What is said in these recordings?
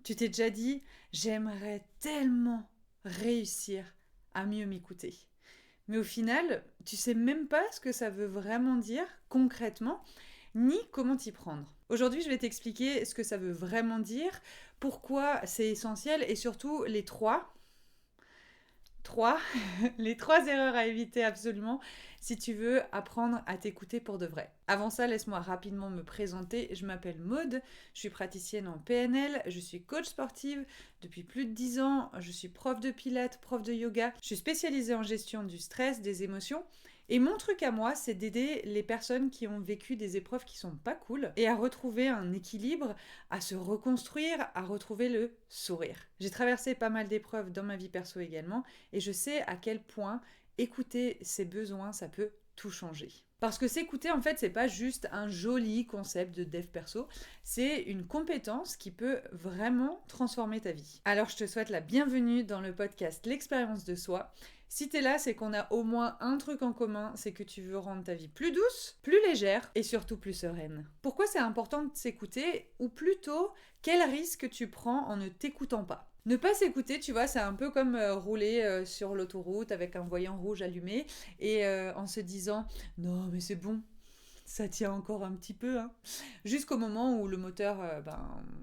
Tu t'es déjà dit, j'aimerais tellement réussir à mieux m'écouter. Mais au final, tu sais même pas ce que ça veut vraiment dire concrètement, ni comment t'y prendre. Aujourd'hui, je vais t'expliquer ce que ça veut vraiment dire, pourquoi c'est essentiel et surtout trois, les trois erreurs à éviter absolument si tu veux apprendre à t'écouter pour de vrai. Avant ça, laisse-moi rapidement me présenter. Je m'appelle Maude, je suis praticienne en PNL, je suis coach sportive depuis plus de 10 ans, je suis prof de pilates, prof de yoga, je suis spécialisée en gestion du stress, des émotions. Et mon truc à moi, c'est d'aider les personnes qui ont vécu des épreuves qui sont pas cool et à retrouver un équilibre, à se reconstruire, à retrouver le sourire. J'ai traversé pas mal d'épreuves dans ma vie perso également et je sais à quel point écouter ses besoins, ça peut tout changer. Parce que s'écouter, en fait, c'est pas juste un joli concept de dev perso, c'est une compétence qui peut vraiment transformer ta vie. Alors, je te souhaite la bienvenue dans le podcast L'expérience de soi. Si t'es là, c'est qu'on a au moins un truc en commun, c'est que tu veux rendre ta vie plus douce, plus légère et surtout plus sereine. Pourquoi c'est important de s'écouter, ou plutôt, quel risque tu prends en ne t'écoutant pas? Ne pas s'écouter, tu vois, c'est un peu comme rouler sur l'autoroute avec un voyant rouge allumé et en se disant non mais c'est bon, ça tient encore un petit peu, hein. Jusqu'au moment où le moteur,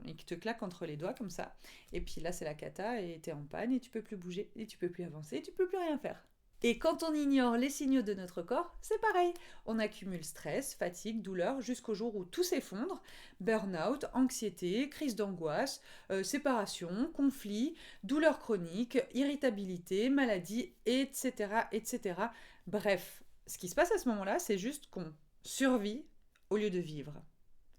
il te claque entre les doigts comme ça. Et puis là c'est la cata et t'es en panne et tu peux plus bouger et tu peux plus avancer et tu peux plus rien faire. Et quand on ignore les signaux de notre corps, c'est pareil. On accumule stress, fatigue, douleur, jusqu'au jour où tout s'effondre. Burn-out, anxiété, crise d'angoisse, séparation, conflit, douleur chronique, irritabilité, maladie, etc., etc. Bref, ce qui se passe à ce moment-là, c'est juste qu'on survit au lieu de vivre.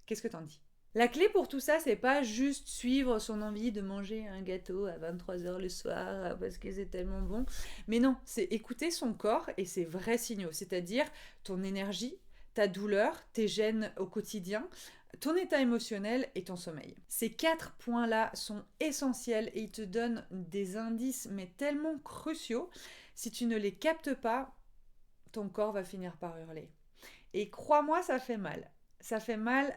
Qu'est-ce que t'en dis? La clé pour tout ça, c'est pas juste suivre son envie de manger un gâteau à 23h le soir parce que c'est tellement bon. Mais non, c'est écouter son corps et ses vrais signaux, c'est-à-dire ton énergie, ta douleur, tes gènes au quotidien, ton état émotionnel et ton sommeil. Ces 4 points-là sont essentiels et ils te donnent des indices mais tellement cruciaux. Si tu ne les captes pas, ton corps va finir par hurler. Et crois-moi, ça fait mal. Ça fait mal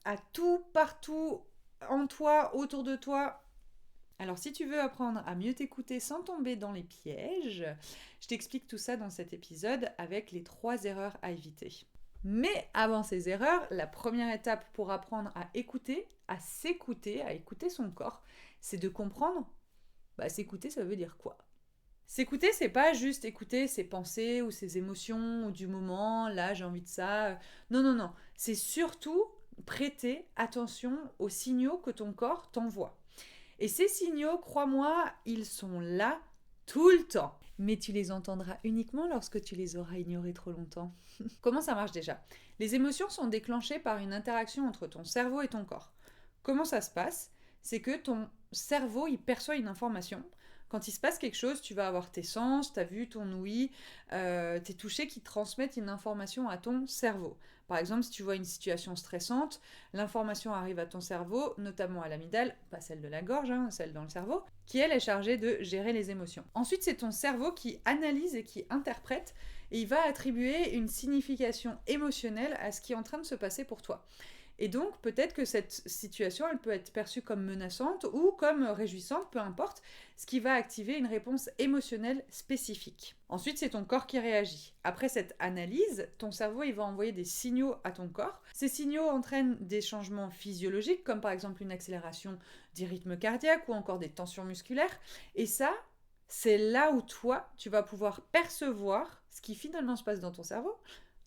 à tout, partout, en toi, autour de toi. Alors si tu veux apprendre à mieux t'écouter sans tomber dans les pièges, je t'explique tout ça dans cet épisode avec les 3 erreurs à éviter. Mais avant ces erreurs, la première étape pour apprendre à écouter, à s'écouter, à écouter son corps, c'est de comprendre, s'écouter ça veut dire quoi? S'écouter, c'est pas juste écouter ses pensées ou ses émotions ou du moment, là j'ai envie de ça. Non, non, non. C'est surtout prêter attention aux signaux que ton corps t'envoie. Et ces signaux, crois-moi, ils sont là tout le temps. Mais tu les entendras uniquement lorsque tu les auras ignorés trop longtemps. Comment ça marche déjà? Les émotions sont déclenchées par une interaction entre ton cerveau et ton corps. Comment ça se passe? C'est que ton cerveau, il perçoit une information. Quand il se passe quelque chose, tu vas avoir tes sens, ta vue, ton ouïe, tes touchés qui transmettent une information à ton cerveau. Par exemple, si tu vois une situation stressante, l'information arrive à ton cerveau, notamment à l'amygdale, pas celle de la gorge, hein, celle dans le cerveau, qui elle est chargée de gérer les émotions. Ensuite, c'est ton cerveau qui analyse et qui interprète, et il va attribuer une signification émotionnelle à ce qui est en train de se passer pour toi. Et donc, peut-être que cette situation, elle peut être perçue comme menaçante ou comme réjouissante, peu importe, ce qui va activer une réponse émotionnelle spécifique. Ensuite, c'est ton corps qui réagit. Après cette analyse, ton cerveau, il va envoyer des signaux à ton corps. Ces signaux entraînent des changements physiologiques, comme par exemple une accélération du rythme cardiaque ou encore des tensions musculaires. Et ça, c'est là où toi, tu vas pouvoir percevoir ce qui finalement se passe dans ton cerveau,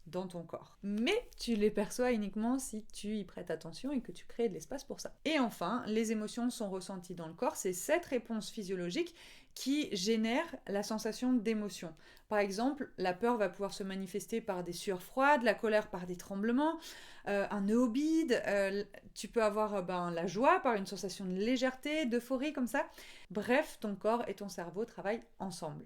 dans ton corps. Mais tu les perçois uniquement si tu y prêtes attention et que tu crées de l'espace pour ça. Et enfin, les émotions sont ressenties dans le corps, c'est cette réponse physiologique qui génère la sensation d'émotion. Par exemple, la peur va pouvoir se manifester par des sueurs froides, la colère par des tremblements, un nœud au bide, tu peux avoir la joie par une sensation de légèreté, d'euphorie comme ça. Bref, ton corps et ton cerveau travaillent ensemble.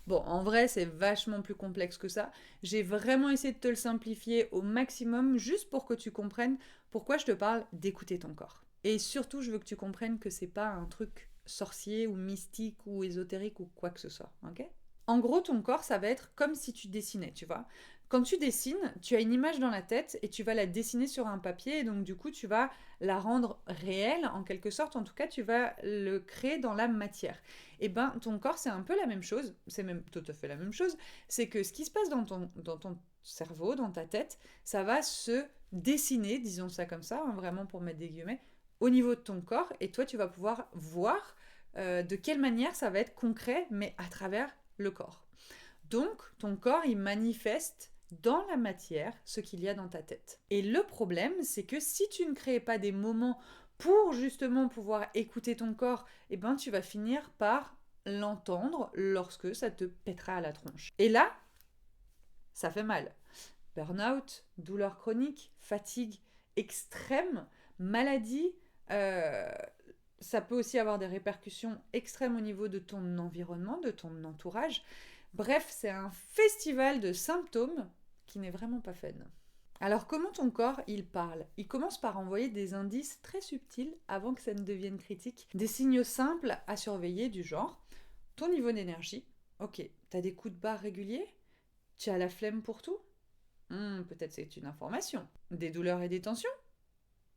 Bon, en vrai, c'est vachement plus complexe que ça. J'ai vraiment essayé de te le simplifier au maximum, juste pour que tu comprennes pourquoi je te parle d'écouter ton corps. Et surtout, je veux que tu comprennes que c'est pas un truc sorcier ou mystique ou ésotérique ou quoi que ce soit, ok? En gros, ton corps, ça va être comme si tu dessinais, tu vois. Quand tu dessines, tu as une image dans la tête et tu vas la dessiner sur un papier et donc du coup tu vas la rendre réelle en quelque sorte, en tout cas tu vas le créer dans la matière. Et ben ton corps c'est un peu la même chose, c'est même tout à fait la même chose, c'est que ce qui se passe dans ton cerveau, dans ta tête, ça va se dessiner, disons ça comme ça, hein, vraiment pour mettre des guillemets, au niveau de ton corps et toi tu vas pouvoir voir de quelle manière ça va être concret mais à travers le corps. Donc, ton corps, il manifeste dans la matière ce qu'il y a dans ta tête. Et le problème, c'est que si tu ne crées pas des moments pour justement pouvoir écouter ton corps, eh ben tu vas finir par l'entendre lorsque ça te pètera à la tronche. Et là, ça fait mal. Burn-out, douleur chronique, fatigue extrême, maladie, ça peut aussi avoir des répercussions extrêmes au niveau de ton environnement, de ton entourage. Bref, c'est un festival de symptômes qui n'est vraiment pas fun. Alors comment ton corps, il parle? Il commence par envoyer des indices très subtils avant que ça ne devienne critique. Des signaux simples à surveiller du genre ton niveau d'énergie. Ok, t'as des coups de barre réguliers? Tu as la flemme pour tout? Peut-être c'est une information. Des douleurs et des tensions?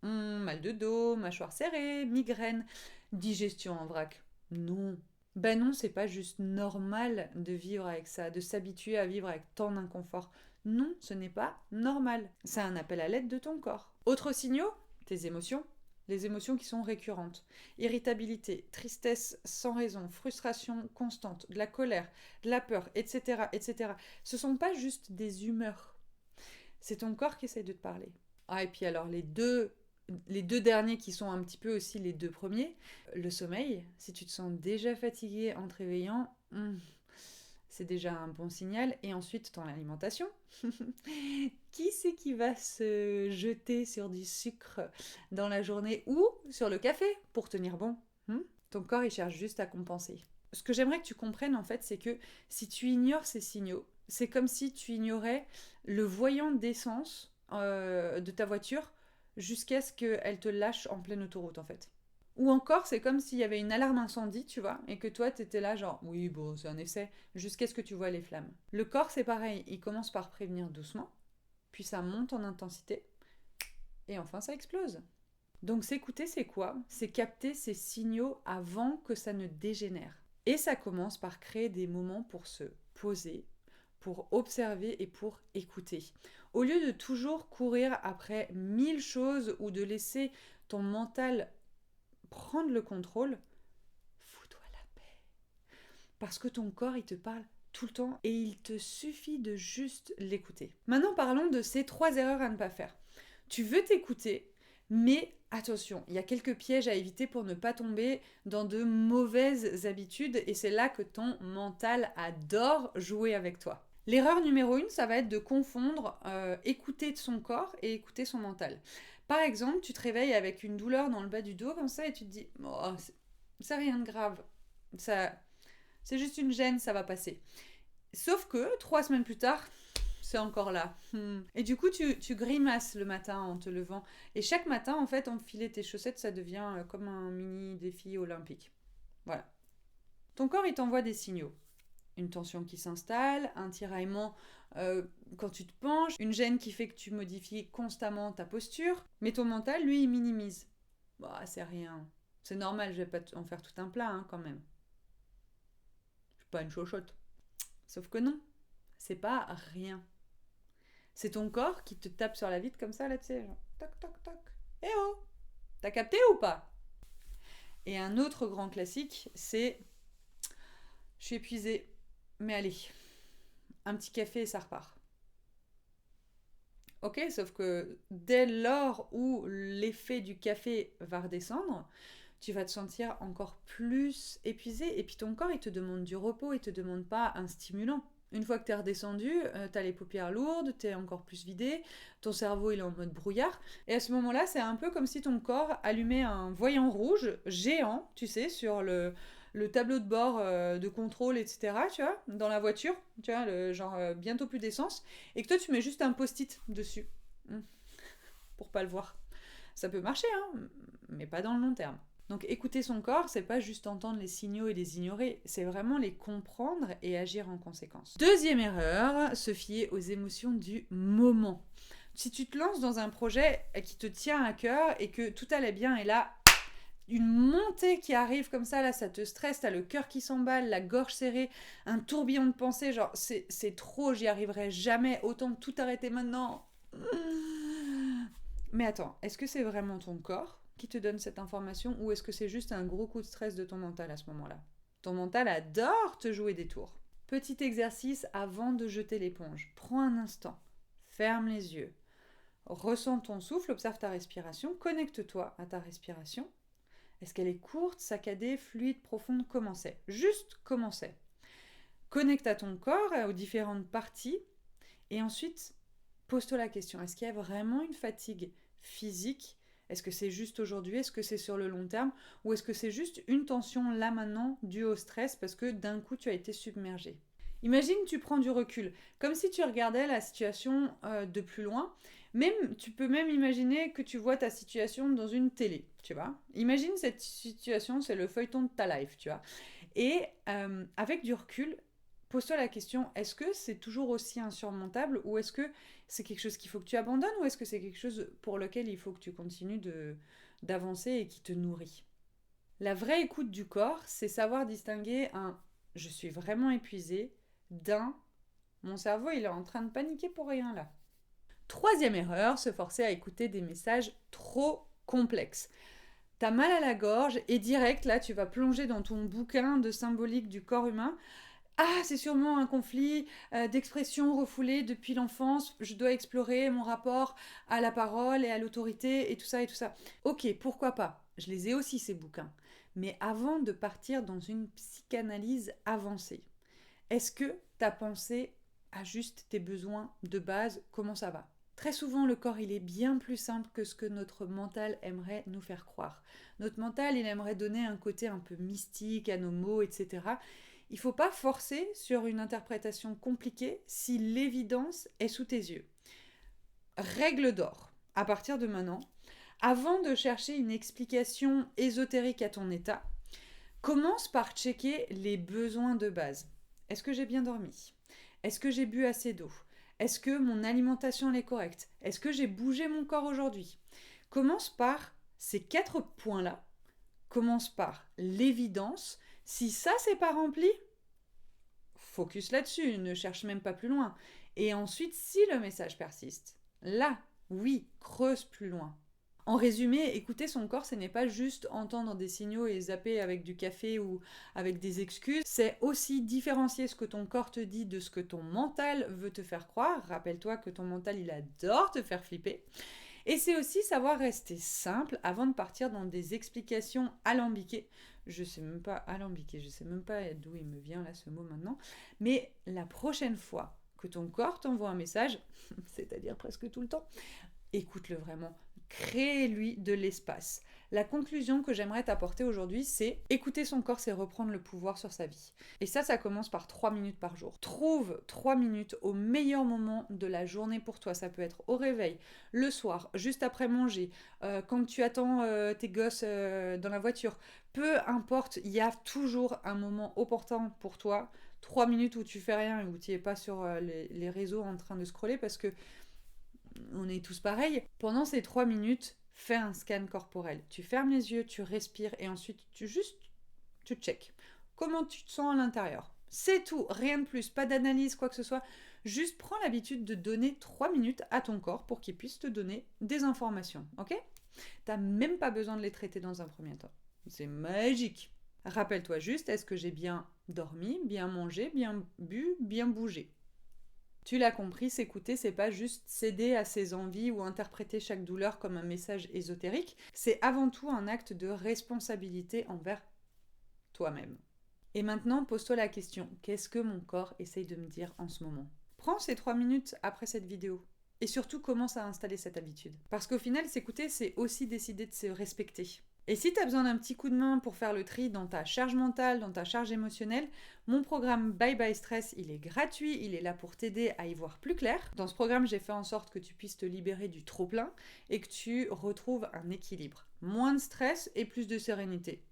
Mal de dos, mâchoire serrée, migraine, digestion en vrac? Non. Ben non, c'est pas juste normal de vivre avec ça, de s'habituer à vivre avec tant d'inconfort. Non, ce n'est pas normal. C'est un appel à l'aide de ton corps. Autres signaux? Tes émotions. Les émotions qui sont récurrentes. Irritabilité, tristesse sans raison, frustration constante, de la colère, de la peur, etc. etc. Ce sont pas juste des humeurs. C'est ton corps qui essaie de te parler. Ah, et puis alors les deux derniers qui sont un petit peu aussi les deux premiers, le sommeil, si tu te sens déjà fatigué en te réveillant, c'est déjà un bon signal. Et ensuite, ton alimentation. Qui c'est qui va se jeter sur du sucre dans la journée ou sur le café pour tenir bon? Ton corps, il cherche juste à compenser. Ce que j'aimerais que tu comprennes, en fait, c'est que si tu ignores ces signaux, c'est comme si tu ignorais le voyant d'essence de ta voiture jusqu'à ce qu'elle te lâche en pleine autoroute, en fait. Ou encore, c'est comme s'il y avait une alarme incendie, tu vois, et que toi, t'étais là genre, oui, bon, c'est un essai, jusqu'à ce que tu vois les flammes. Le corps, c'est pareil, il commence par prévenir doucement, puis ça monte en intensité, et enfin, ça explose. Donc s'écouter, c'est quoi? C'est capter ces signaux avant que ça ne dégénère. Et ça commence par créer des moments pour se poser, pour observer et pour écouter. Au lieu de toujours courir après 1000 choses ou de laisser ton mental prendre le contrôle, fous-toi la paix. Parce que ton corps, il te parle tout le temps et il te suffit de juste l'écouter. Maintenant, parlons de ces 3 erreurs à ne pas faire. Tu veux t'écouter, mais attention, il y a quelques pièges à éviter pour ne pas tomber dans de mauvaises habitudes et c'est là que ton mental adore jouer avec toi. L'erreur numéro 1, ça va être de confondre écouter son corps et écouter son mental. Par exemple, tu te réveilles avec une douleur dans le bas du dos comme ça et tu te dis oh, c'est rien de grave, c'est juste une gêne, ça va passer. Sauf que 3 semaines plus tard, c'est encore là. Et du coup, tu grimaces le matin en te levant. Et chaque matin, en fait, enfiler tes chaussettes, ça devient comme un mini défi olympique. Voilà. Ton corps, il t'envoie des signaux. Une tension qui s'installe, un tiraillement quand tu te penches, une gêne qui fait que tu modifies constamment ta posture. Mais ton mental, lui, il minimise. Bah, c'est rien. C'est normal, je vais pas en faire tout un plat, hein, quand même. Je suis pas une chochotte. Sauf que non, c'est pas rien. C'est ton corps qui te tape sur la vitre comme ça, là, tu sais, genre, toc, toc, toc. Eh oh, t'as capté ou pas? Et un autre grand classique, c'est je suis épuisée, mais allez, un petit café et ça repart. Ok, sauf que dès lors où l'effet du café va redescendre, tu vas te sentir encore plus épuisé et puis ton corps il te demande du repos, il te demande pas un stimulant. Une fois que t'es redescendu, t'as les paupières lourdes, t'es encore plus vidé, ton cerveau il est en mode brouillard. Et à ce moment-là, c'est un peu comme si ton corps allumait un voyant rouge géant, tu sais, sur le tableau de bord de contrôle, etc., tu vois, dans la voiture, tu vois, genre bientôt plus d'essence, et que toi tu mets juste un post-it dessus, pour pas le voir. Ça peut marcher, hein, mais pas dans le long terme. Donc écouter son corps, c'est pas juste entendre les signaux et les ignorer, c'est vraiment les comprendre et agir en conséquence. Deuxième erreur, se fier aux émotions du moment. Si tu te lances dans un projet qui te tient à cœur et que tout allait bien et là, une montée qui arrive comme ça, là, ça te stresse, t'as le cœur qui s'emballe, la gorge serrée, un tourbillon de pensée, genre c'est trop, j'y arriverai jamais, autant tout arrêter maintenant. Mais attends, est-ce que c'est vraiment ton corps qui te donne cette information ou est-ce que c'est juste un gros coup de stress de ton mental à ce moment-là? Ton mental adore te jouer des tours. Petit exercice avant de jeter l'éponge. Prends un instant, ferme les yeux, ressens ton souffle, observe ta respiration, connecte-toi à ta respiration. Est-ce qu'elle est courte, saccadée, fluide, profonde? Comment c'est? Juste comment c'est. Connecte à ton corps, aux différentes parties et ensuite pose-toi la question, est-ce qu'il y a vraiment une fatigue physique? Est-ce que c'est juste aujourd'hui? Est-ce que c'est sur le long terme? Ou est-ce que c'est juste une tension là maintenant due au stress parce que d'un coup tu as été submergé? Imagine tu prends du recul, comme si tu regardais la situation de plus loin. Même, tu peux même imaginer que tu vois ta situation dans une télé, tu vois. Imagine cette situation, c'est le feuilleton de ta life, tu vois. Et avec du recul, pose-toi la question, est-ce que c'est toujours aussi insurmontable ou est-ce que c'est quelque chose qu'il faut que tu abandonnes ou est-ce que c'est quelque chose pour lequel il faut que tu continues d'avancer et qui te nourrit? La vraie écoute du corps, c'est savoir distinguer un je suis vraiment épuisé d'un mon cerveau il est en train de paniquer pour rien là. Troisième erreur, se forcer à écouter des messages trop complexes. T'as mal à la gorge et direct là tu vas plonger dans ton bouquin de symbolique du corps humain. Ah, c'est sûrement un conflit d'expression refoulée depuis l'enfance. Je dois explorer mon rapport à la parole et à l'autorité et tout ça et tout ça. Ok, pourquoi pas? Je les ai aussi ces bouquins. Mais avant de partir dans une psychanalyse avancée, est-ce que tu as pensé à juste tes besoins de base? Comment ça va? Très souvent, le corps, il est bien plus simple que ce que notre mental aimerait nous faire croire. Notre mental, il aimerait donner un côté un peu mystique à nos mots, etc. Il ne faut pas forcer sur une interprétation compliquée si l'évidence est sous tes yeux. Règle d'or, à partir de maintenant, avant de chercher une explication ésotérique à ton état, commence par checker les besoins de base. Est-ce que j'ai bien dormi? Est-ce que j'ai bu assez d'eau? Est-ce que mon alimentation est correcte? Est-ce que j'ai bougé mon corps aujourd'hui? Commence par ces 4 points-là. Commence par l'évidence. Si ça, c'est pas rempli, focus là-dessus, ne cherche même pas plus loin. Et ensuite, si le message persiste, là, oui, creuse plus loin. En résumé, écouter son corps, ce n'est pas juste entendre des signaux et zapper avec du café ou avec des excuses, c'est aussi différencier ce que ton corps te dit de ce que ton mental veut te faire croire. Rappelle-toi que ton mental, il adore te faire flipper. Et c'est aussi savoir rester simple avant de partir dans des explications alambiquées. Je sais même pas alambiqué, je sais même pas d'où il me vient là ce mot maintenant. Mais la prochaine fois que ton corps t'envoie un message, c'est-à-dire presque tout le temps, écoute-le vraiment. Crée-lui de l'espace. La conclusion que j'aimerais t'apporter aujourd'hui, c'est écouter son corps, c'est reprendre le pouvoir sur sa vie. Et ça commence par 3 minutes par jour. Trouve 3 minutes au meilleur moment de la journée pour toi. Ça peut être au réveil, le soir, juste après manger, quand tu attends tes gosses dans la voiture. Peu importe, il y a toujours un moment opportun pour toi. 3 minutes où tu fais rien et où tu n'es pas sur les réseaux en train de scroller parce que on est tous pareils. Pendant ces 3 minutes, fais un scan corporel. Tu fermes les yeux, tu respires et ensuite tu check. Comment tu te sens à l'intérieur? C'est tout, rien de plus, pas d'analyse, quoi que ce soit. Juste prends l'habitude de donner 3 minutes à ton corps pour qu'il puisse te donner des informations, ok? T'as même pas besoin de les traiter dans un premier temps. C'est magique. Rappelle-toi juste, est-ce que j'ai bien dormi, bien mangé, bien bu, bien bougé? Tu l'as compris, s'écouter, c'est pas juste céder à ses envies ou interpréter chaque douleur comme un message ésotérique, c'est avant tout un acte de responsabilité envers toi-même. Et maintenant, pose-toi la question, qu'est-ce que mon corps essaye de me dire en ce moment? Prends ces 3 minutes après cette vidéo et surtout commence à installer cette habitude. Parce qu'au final, s'écouter, c'est aussi décider de se respecter. Et si tu as besoin d'un petit coup de main pour faire le tri dans ta charge mentale, dans ta charge émotionnelle, mon programme Bye Bye Stress, il est gratuit, il est là pour t'aider à y voir plus clair. Dans ce programme, j'ai fait en sorte que tu puisses te libérer du trop-plein et que tu retrouves un équilibre. Moins de stress et plus de sérénité.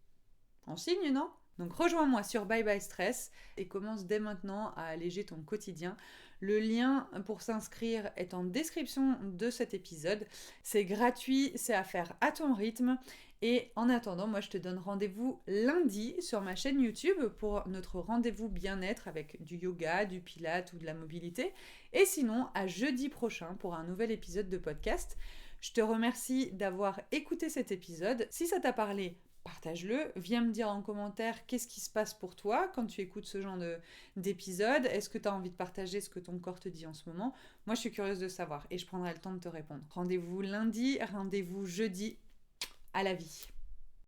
En signe, non ? Donc rejoins-moi sur Bye Bye Stress et commence dès maintenant à alléger ton quotidien. Le lien pour s'inscrire est en description de cet épisode. C'est gratuit, c'est à faire à ton rythme. Et en attendant, moi je te donne rendez-vous lundi sur ma chaîne YouTube pour notre rendez-vous bien-être avec du yoga, du pilates ou de la mobilité. Et sinon, à jeudi prochain pour un nouvel épisode de podcast. Je te remercie d'avoir écouté cet épisode. Si ça t'a parlé, partage-le, viens me dire en commentaire qu'est-ce qui se passe pour toi quand tu écoutes ce genre d'épisode. Est-ce que tu as envie de partager ce que ton corps te dit en ce moment ? Moi, je suis curieuse de savoir et je prendrai le temps de te répondre. Rendez-vous lundi, rendez-vous jeudi. À la vie.